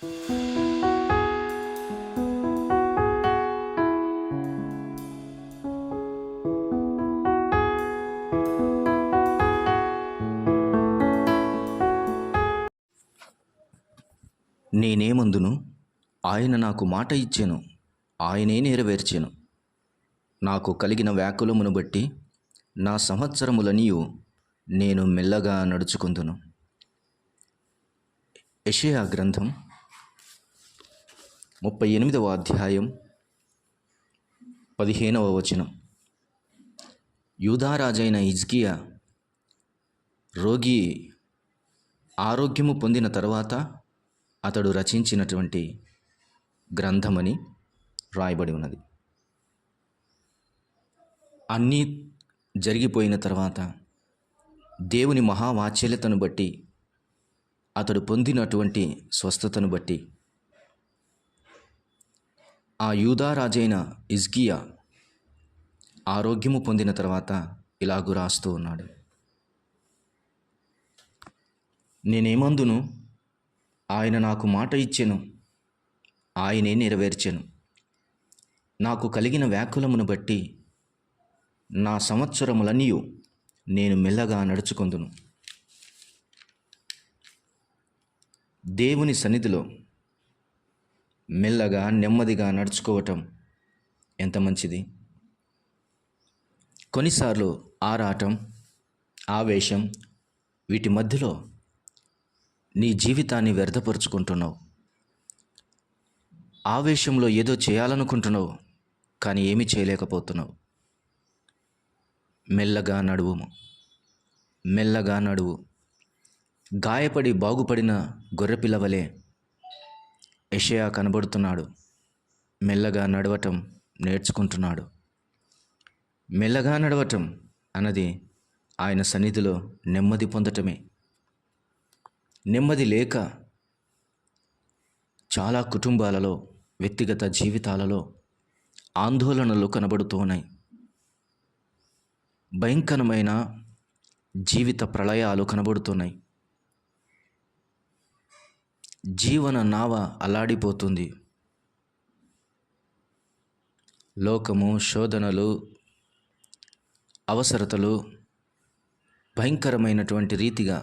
నేనేమందును? ఆయన నాకు మాట ఇచ్చెను, ఆయనే నెరవేర్చెను. నాకు కలిగిన వ్యాకులమును బట్టి నా సంవత్సరములనియు నేను మెల్లగా నడుచుకుందును. యెషయా గ్రంథం 38వ అధ్యాయం 15వ వచనం. యూదారాజైన హిజ్కియా రోగి ఆరోగ్యము పొందిన తరువాత అతడు రచించినటువంటి గ్రంథమని రాయబడి ఉన్నది. అన్నీ జరిగిపోయిన తర్వాత దేవుని మహావాత్సల్యతను బట్టి, అతడు పొందినటువంటి స్వస్థతను బట్టి ఆ యూదారాజైన హిజ్కియా ఆరోగ్యము పొందిన తర్వాత ఇలాగు రాస్తూ ఉన్నాడు. నేనేమందును? ఆయన నాకు మాట ఇచ్చెను, ఆయనే నెరవేర్చెను. నాకు కలిగిన వ్యాకులమును బట్టి నా సంవత్సరములనియు నేను మెల్లగా నడుచుకొందును. దేవుని సన్నిధిలో మెల్లగా నెమ్మదిగా నడుచుకోవటం ఎంత మంచిది. కొన్నిసార్లు ఆరాటం, ఆవేశం వీటి మధ్యలో నీ జీవితాన్ని వ్యర్థపరుచుకుంటున్నావు. ఆవేశంలో ఏదో చేయాలనుకుంటున్నావు, కానీ ఏమీ చేయలేకపోతున్నావు. మెల్లగా నడువుము, మెల్లగా నడువు. గాయపడి బాగుపడిన గొర్రెపిల్ల వలె యెషయా కనబడుతున్నాడు. మెల్లగా నడవటం నేర్చుకుంటున్నాడు. మెల్లగా నడవటం అన్నది ఆయన సన్నిధిలో నెమ్మది పొందటమే. నెమ్మది లేక చాలా కుటుంబాలలో, వ్యక్తిగత జీవితాలలో ఆందోళనలు కనబడుతూ ఉన్నాయి. భయంకరమైన జీవిత ప్రళయాలు కనబడుతున్నాయి. జీవన నావ అల్లాడిపోతుంది. లోకము, శోధనలు, అవసరతలు భయంకరమైనటువంటి రీతిగా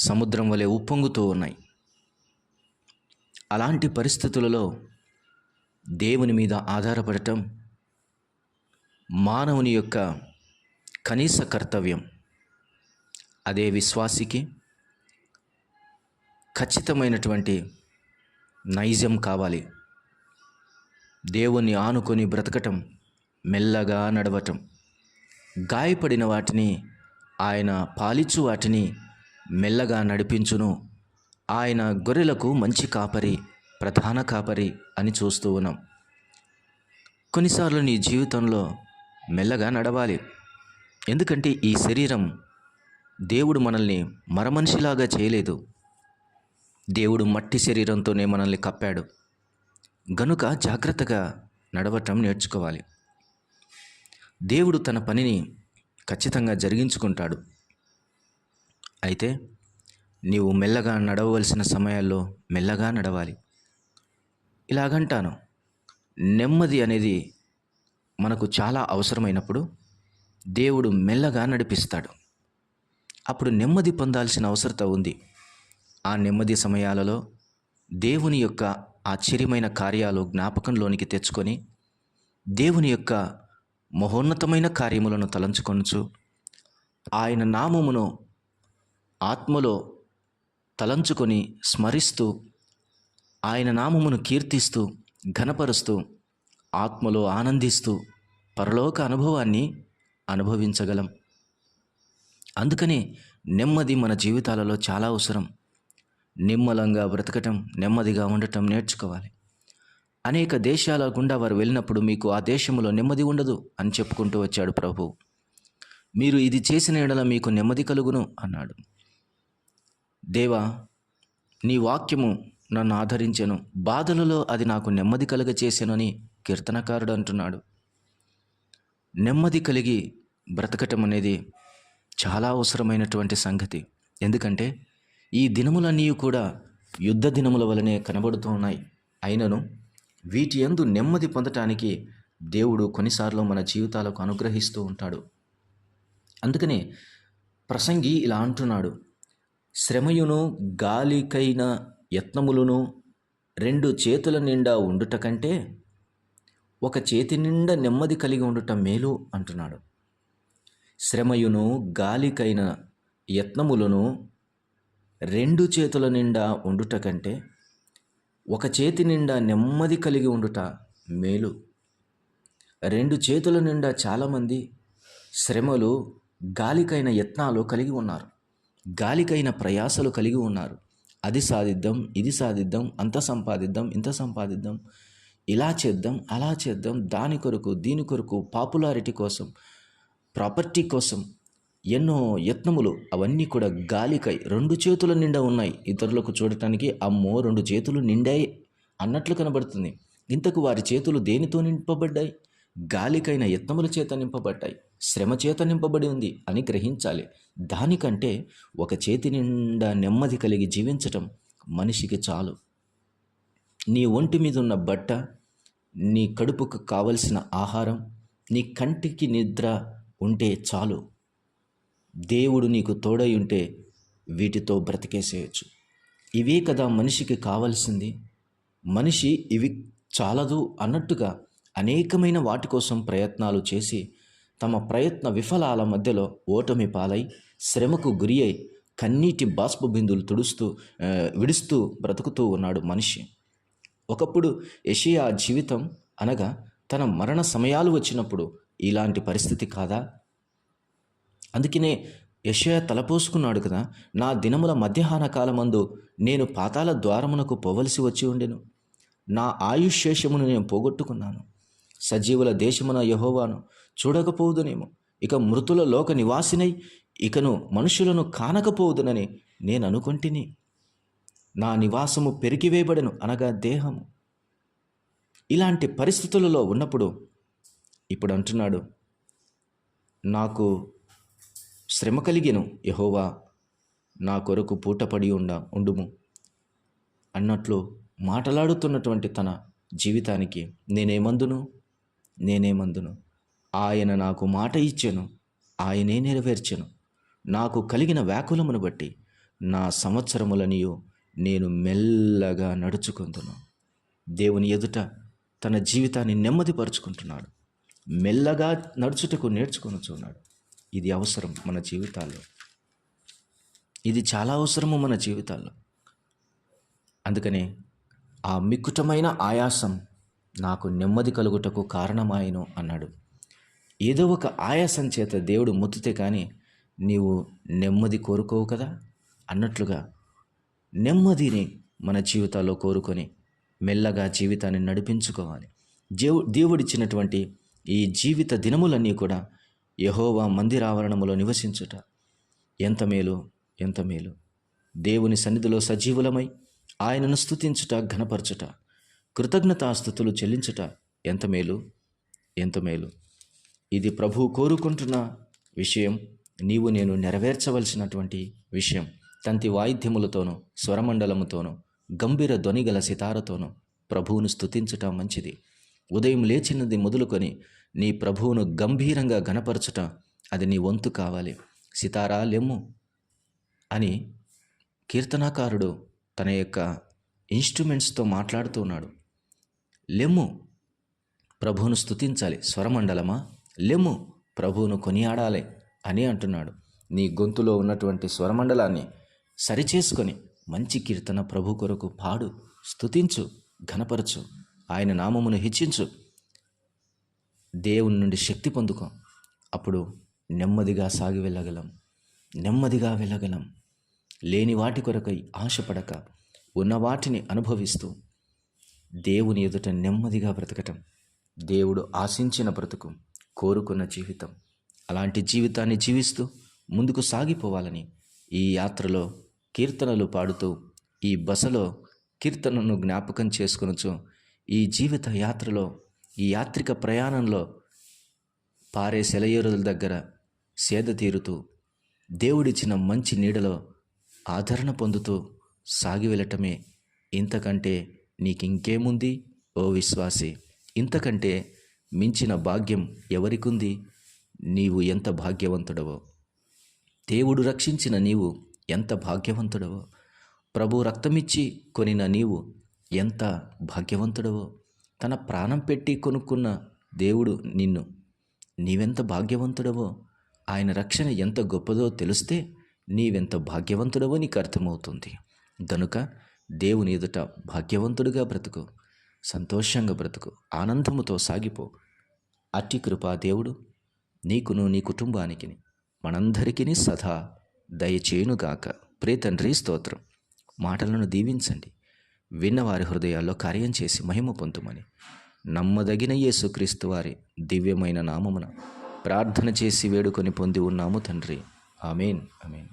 సముద్రం వలె ఉప్పొంగుతూ ఉన్నాయి. అలాంటి పరిస్థితులలో దేవుని మీద ఆధారపడటం మానవుని యొక్క కనీస కర్తవ్యం. అదే విశ్వాసికి ఖచ్చితమైనటువంటి నైజం కావాలి. దేవుణ్ణి ఆనుకొని బ్రతకటం, మెల్లగా నడవటం, గాయపడిన వాటిని ఆయన పాలిచ్చు వాటిని మెల్లగా నడిపించును. ఆయన గొర్రెలకు మంచి కాపరి, ప్రధాన కాపరి అని చూస్తూ ఉన్నాం. కొన్నిసార్లు నీ జీవితంలో మెల్లగా నడవాలి. ఎందుకంటే ఈ శరీరం దేవుడు మనల్ని మరమనిషిలాగా చేయలేదు. దేవుడు మట్టి శరీరంతోనే మనల్ని కప్పాడు. గనుక జాగ్రత్తగా నడవటం నేర్చుకోవాలి. దేవుడు తన పనిని ఖచ్చితంగా జరిగించుకుంటాడు. అయితే నీవు మెల్లగా నడవవలసిన సమయాల్లో మెల్లగా నడవాలి. ఇలాగంటాను, నెమ్మది అనేది మనకు చాలా అవసరమైనప్పుడు దేవుడు మెల్లగా నడిపిస్తాడు. అప్పుడు నెమ్మది పొందాల్సిన అవసరత ఉంది. ఆ నెమ్మది సమయాలలో దేవుని యొక్క ఆశ్చర్యమైన కార్యాలు జ్ఞాపకంలోనికి తెచ్చుకొని, దేవుని యొక్క మహోన్నతమైన కార్యములను తలంచుకొనుచు, ఆయన నామమును ఆత్మలో తలంచుకొని స్మరిస్తూ, ఆయన నామమును కీర్తిస్తూ, ఘనపరుస్తూ, ఆత్మలో ఆనందిస్తూ పరలోక అనుభవాన్ని అనుభవించగలం. అందుకని నెమ్మది మన జీవితాలలో చాలా అవసరం. నిమ్మలంగా బ్రతకటం, నెమ్మదిగా ఉండటం నేర్చుకోవాలి. అనేక దేశాల గుండా వారు వెళ్ళినప్పుడు మీకు ఆ దేశంలో నెమ్మది ఉండదు అని చెప్పుకుంటూ వచ్చాడు ప్రభు. మీరు ఇది చేసిన యెడల మీకు నెమ్మది కలుగును అన్నాడు. దేవా, నీ వాక్యము నన్ను ఆదరించెను, బాధలలో అది నాకు నెమ్మది కలుగ చేసెనని కీర్తనకారుడు అంటున్నాడు. నెమ్మది కలిగి బ్రతకటం అనేది చాలా అవసరమైనటువంటి సంగతి. ఎందుకంటే ఈ దినములన్నీ కూడా యుద్ధ దినముల వలనే కనబడుతూ ఉన్నాయి. అయినను వీటి యందు నెమ్మది పొందటానికి దేవుడు కొన్నిసార్లు మన జీవితాలకు అనుగ్రహిస్తూ ఉంటాడు. అందుకనే ప్రసంగి ఇలా అంటున్నాడు, శ్రమయును గాలికైన యత్నములను 2 చేతుల నిండా ఉండుట కంటే ఒక చేతి నిండా నెమ్మది కలిగి ఉండుట మేలు అంటున్నాడు. శ్రమయును గాలికైన యత్నములను 2 చేతుల నిండా ఉండుట కంటే ఒక చేతి నిండా నెమ్మది కలిగి ఉండుట మేలు. 2 చేతుల నిండా చాలామంది శ్రమలు, గాలికైన యత్నాలు కలిగి ఉన్నారు, గాలికైన ప్రయాసలు కలిగి ఉన్నారు. అది సాధిద్దాం, ఇది సాధిద్దాం, అంత సంపాదిద్దాం, ఇంత సంపాదిద్దాం, ఇలా చేద్దాం, అలా చేద్దాం, దాని కొరకు దీని కొరకు, పాపులారిటీ కోసం, ప్రాపర్టీ కోసం ఎన్నో యత్నములు. అవన్నీ కూడా గాలికై 2 చేతుల నిండా ఉన్నాయి. ఇతరులకు చూడటానికి అమ్మో 2 చేతులు నిండాయి అన్నట్లు కనబడుతుంది. ఇంతకు వారి చేతులు దేనితో నింపబడ్డాయి? గాలికైన యత్నముల చేత నింపబడ్డాయి, శ్రమ చేత నింపబడి ఉంది అని గ్రహించాలి. దానికంటే ఒక చేతి నిండా నెమ్మది కలిగి జీవించటం మనిషికి చాలు. నీ ఒంటి మీద ఉన్న బట్ట, నీ కడుపుకు కావలసిన ఆహారం, నీ కంటికి నిద్ర ఉంటే చాలు. దేవుడు నీకు తోడై ఉంటే వీటితో బ్రతికేసేయచ్చు. ఇవే కదా మనిషికి కావలసింది. మనిషి ఇవి చాలదు అన్నట్టుగా అనేకమైన వాటి కోసం ప్రయత్నాలు చేసి తమ ప్రయత్న విఫలాల మధ్యలో ఓటమి పాలై శ్రమకు గురి అయి కన్నీటి బాష్ప బిందులు విడుస్తూ బ్రతుకుతూ ఉన్నాడు మనిషి. ఒకప్పుడు యెషయా జీవితం అనగా తన మరణ సమయాలు వచ్చినప్పుడు ఇలాంటి పరిస్థితి కాదా? అందుకనే యెషయా తలపోసుకున్నాడు కదా, నా దినముల మధ్యాహ్న కాలమందు నేను పాతాళ ద్వారమునకు పోవలసి వచ్చి ఉండెను. నా ఆయుష్ శేషమును నేను పోగొట్టుకున్నాను. సజీవుల దేశమున యెహోవాను చూడకపోవుదునేమో. ఇక మృతుల లోక నివాసినై ఇకను మనుషులను కానకపోవుదునని నేను అనుకొంటిని. నా నివాసము పెరిగివేయబడెను, అనగా దేహము. ఇలాంటి పరిస్థితులలో ఉన్నప్పుడు ఇప్పుడు అంటున్నాడు, నాకు శ్రమ కలిగెను, యెహోవా నా కొరకు పూటపడి ఉండుము అన్నట్లు మాట్లాడుతున్నటువంటి తన జీవితానికి నేనేమందును? ఆయన నాకు మాట ఇచ్చెను, ఆయనే నెరవేర్చెను. నాకు కలిగిన వ్యాకులమును బట్టి నా సంవత్సరములనియు నేను మెల్లగా నడుచుకుందును. దేవుని ఎదుట తన జీవితాన్ని నెమ్మదిపరుచుకుంటున్నాడు. మెల్లగా నడుచుటకు నేర్చుకొనుచున్నాడు. ఇది అవసరం మన జీవితాల్లో. ఇది చాలా అవసరము మన జీవితాల్లో. అందుకనే ఆ మిక్కుటమైన ఆయాసం నాకు నెమ్మది కలుగుటకు కారణమాయను అన్నాడు. ఏదో ఒక ఆయాసం చేత దేవుడు మొత్తితే కానీ నీవు నెమ్మది కోరుకోవు కదా అన్నట్లుగా నెమ్మదిని మన జీవితాల్లో కోరుకొని మెల్లగా జీవితాన్ని నడిపించుకోవాలి. దేవుడిచ్చినటువంటి ఈ జీవిత దినములన్నీ కూడా యెహోవా మందిరావరణములో నివసించుట ఎంత మేలు, ఎంత మేలు. దేవుని సన్నిధిలో సజీవులమై ఆయనను స్తుతించుట, ఘనపరచుట, కృతజ్ఞతాస్తుతులు చెల్లించుట ఎంత మేలు, ఎంత మేలు. ఇది ప్రభువు కోరుకుంటున్న విషయం. నీవు నేను నెరవేర్చవలసినటువంటి విషయం. తంతి వాయిద్యములతోనూ, స్వరమండలముతోనూ, గంభీర ధ్వనిగల సితారతోనూ ప్రభువును స్తుతించుట మంచిది. ఉదయం లేచినది మొదలుకొని నీ ప్రభువును గంభీరంగా ఘనపరచుట అది నీ వంతు కావాలి. సితారా లెమ్ము అని కీర్తనాకారుడు తన యొక్క ఇన్స్ట్రుమెంట్స్తో మాట్లాడుతూ ఉన్నాడు. లెమ్ము, ప్రభువును స్తుతించాలి. స్వరమండలమా లెమ్ము, ప్రభువును కొనియాడాలి అని అంటున్నాడు. నీ గొంతులో ఉన్నటువంటి స్వరమండలాన్ని సరిచేసుకొని మంచి కీర్తన ప్రభు కొరకు పాడు, స్తుతించు, ఘనపరచు, ఆయన నామమును హెచ్చించు, దేవుని నుండి శక్తి పొందుకో. అప్పుడు నెమ్మదిగా సాగి వెళ్ళగలం. లేని వాటి కొరకై ఆశపడక ఉన్న వాటిని అనుభవిస్తూ దేవుని ఎదుట నెమ్మదిగా బ్రతకటం దేవుడు ఆశించిన బ్రతుకు, కోరుకున్న జీవితం. అలాంటి జీవితాన్ని జీవిస్తూ ముందుకు సాగిపోవాలని ఈ యాత్రలో కీర్తనలు పాడుతూ, ఈ బసలో కీర్తనను జ్ఞాపకం చేసుకొనొచ్చు. ఈ జీవిత యాత్రలో, ఈ యాత్రిక ప్రయాణంలో పారే సెలయేరుల దగ్గర సేద తీరుతూ, దేవుడిచ్చిన మంచి నీడలో ఆదరణ పొందుతూ సాగి వెళ్ళటమే. ఇంతకంటే నీకింకేముంది ఓ విశ్వాసి? ఇంతకంటే మించిన భాగ్యం ఎవరికుంది? నీవు ఎంత భాగ్యవంతుడవో, దేవుడు రక్షించిన నీవు ఎంత భాగ్యవంతుడవో, ప్రభు రక్తమిచ్చి కొనిన నీవు ఎంత భాగ్యవంతుడవో, తన ప్రాణం పెట్టి కొనుక్కున్న దేవుడు నీవెంత భాగ్యవంతుడవో, ఆయన రక్షణ ఎంత గొప్పదో తెలిస్తే నీవెంత భాగ్యవంతుడవో నీకు అర్థమవుతుంది. గనుక దేవుని ఎదుట భాగ్యవంతుడిగా బ్రతుకు, సంతోషంగా బ్రతుకు, ఆనందముతో సాగిపో. అట్టి కృపా దేవుడు నీకును నీ కుటుంబానికి మనందరికీ సదా దయచేయునుగాక. ప్రియ తండ్రి, స్తోత్రం. మాటలను దీవించండి, విన్నవారి హృదయాల్లో కార్యం చేసి మహిమ పొందుమని నమ్మదగిన యేసుక్రీస్తు వారి దివ్యమైన నామమున ప్రార్థన చేసి వేడుకొని పొంది ఉన్నాము తండ్రి. ఆమేన్, ఆమేన్.